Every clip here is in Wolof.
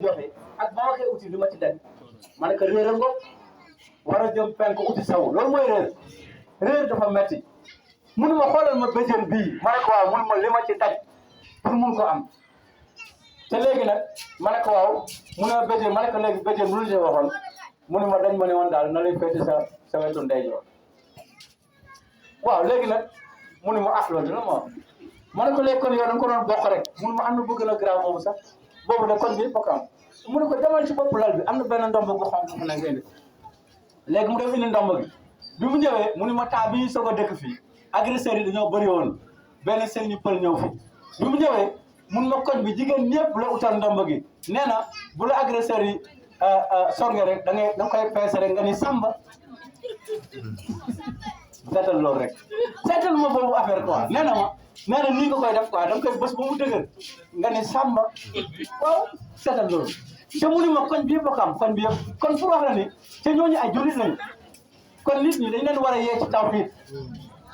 joxe ak ba waxee uti li ma ci def ma ne ko réer a ngoog war a jëm penk uti saw loolu mooy réer dafa metti munu ma xoolal ma béjjën bii ma ne ko waaw munu ma li ma ci daj pour mun ko am te léegi nag ma ne ko waaw mu ne ma béjjën ma ne ko léegi béjjën lu ñu waxoon munu ma dañ ma ne woon daal na lay féete sa wetu ndeyjoor waaw léegi nag munu ma loolu dina ma ne ko léegi kon yow da nga ko doon bokk rek munu ma am na bëgg na grave boobu sax boobu de kon bi bokk am mu ne ko demal ci bopp lal bi am na benn ndomb bu xonk fu nekk indi léegi mu dem indi ndomb gi bi mu ñëwee mu ne ma temps bi ñu soog a dëkk fii agresseurs yi dañoo bëri woon benn sëñ ñu pël ñëw fi bi mu ñëwee mun ma koñ bi jigéen ñëpp la utal ndomb gi nee na bu la agresseurs yi sorge rek da nga koy peese rek nga ni samba seetal loolu rek seetal ma boobu affaire quoi nee na nii nga koy def quoi da nga koy bës ba mu dëgër nga ni samba waaw seetal loolu te mu ni ma koñ bi yëpp a xam koñ bi yëpp kon pour wax la ni te ñooñu ay jullit lañu kon nit ñi dañ leen war a yee ci tawhid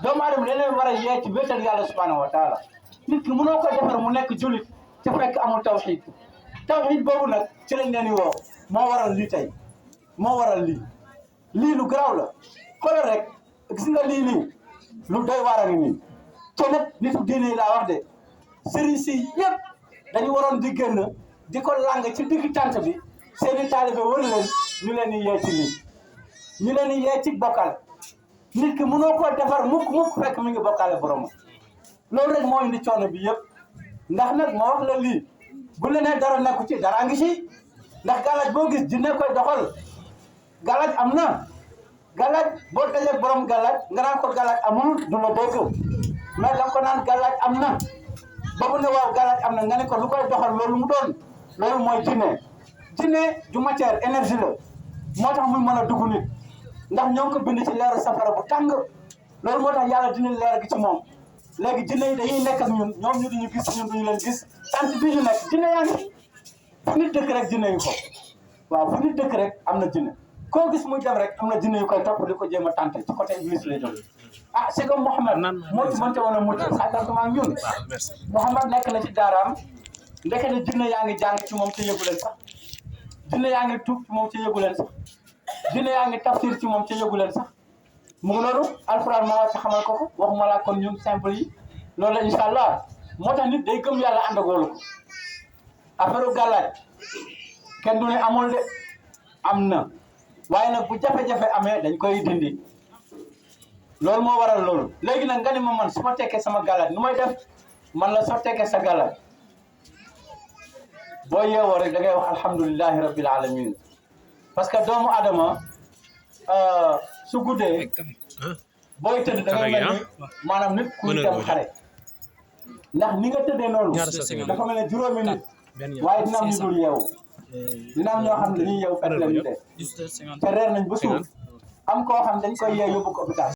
doomu aadama dañ leen war a yee ci wéetal yàlla subhanahu wa taala nit ki mënoo ko defar mu nekk jullit te fekk amul tawhid boobu nag ci lañ leen di woo moo waral lii tey moo waral lii lu garaaw la xoolal rek gis nga lii nii lu doy waar a ngi nii te nag nitu diine yi laa wax de sëriñ si yëpp dañu waroon di génn di ko lang ci digg tànt bi seeni taalibe wër leen ñu leen di yee ci lii ñu leen di yee ci bokkal nit ki mënoo koo defar mukk fekk mi ngi bokkale borom loolu rek moo indi coono bi yëpp ndax nag moo wax la lii bu la nee dara nekku ci dara ngi ci ndax galaaj boo gis jinne koy doxal galaaj am na galaaj boo dajee borom galaaj nga naan ko galaaj amul du la dégg mais da nga ko naan galaaj am na ba bu ne waaw galaaj am na nga ne ko lu koy doxal loolu mu doon loolu mooy jinne du matière énergie la moo tax muy mën a dugg nit ndax ñoo ngi ko bind ci leeru safara bu tàng loolu moo tax yàlla dina leer gi ci moom léegi jinne yi dañuy nekk ak ñun ñoom ñu duñu gis ñun duñu leen gis tant bii ñu nekk jinne yaa ngi fu nit dëkk rek jinne yu ko waaw fu nit dëkk rek am na jinne koo gis muy dem rek am na jinne yu koy topp di ko jéem a tànte ci côté Iblis lay doon c'est comme Mouhamed moo ci mënte woon a mucc xaajantuma ak ñun Mouhamed nekk na ci daaraam ndekete jinne yaa ngi jàng ci moom te yëgu leen sax jinne yaa ngi tuub ci moom te yëgu leen sax jinne yaa ngi tafsir ci moom te yëgu leen sax mu ngi noonu alxuraan moo wàcc xamal ko waxuma laa kon ñun simple yi loolu la incha allah moo tax nit day gëm yàlla ànd ak wóolu ko affaire gàllaaj kenn du ne amul de am na waaye nag bu jafe-jafe amee dañ koy dindi loolu moo waral loolu léegi nag nga ni ma man su ma tekkee sama gàllaaj nu may def man la soo tekkee sa gàllaaj boo yeewoo rek da ngay wax alhamdulillahi rabbil alamin parce que doomu adama su guddee booy tëdd da ngay mel ni maanaam nit kuy dem xare ndax ni nga tëddee noonu dafa mel ne juróomi nit waaye dina am ñu dul yeewu dina am ñoo xam ne dañuy yeewu fekk la ñu dee te reer nañ ba suuf am koo xam dañ koy yee yóbbu ko hôpital